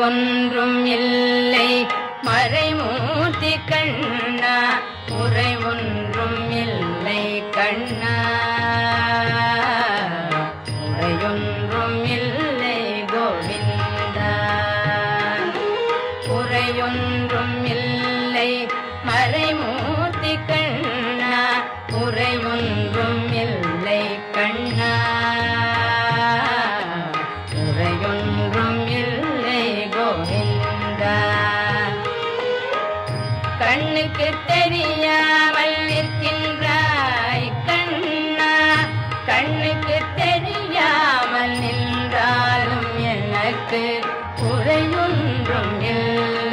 ஒன்றும் இல்லை மறைமூர்த்தி கண்ணா குறை ஒன்றும் இல்லை கண்ணா குறையொன்றும் இல்லை கோவிந்தா குறையொன்றும் இல்லை மறைமூர்த்தி கண்ணா குறை ஒன்றும் இல்லை கண்ணா குறையொன்றும் இல்லை கோவிந்தா கண்ணுக்கு தெரியாமல் நிற்கின்றாய் கண்ணா கண்ணுக்கு தெரியாமல் நின்றாலும் எனக்கு குறையொன்றும் இல்லை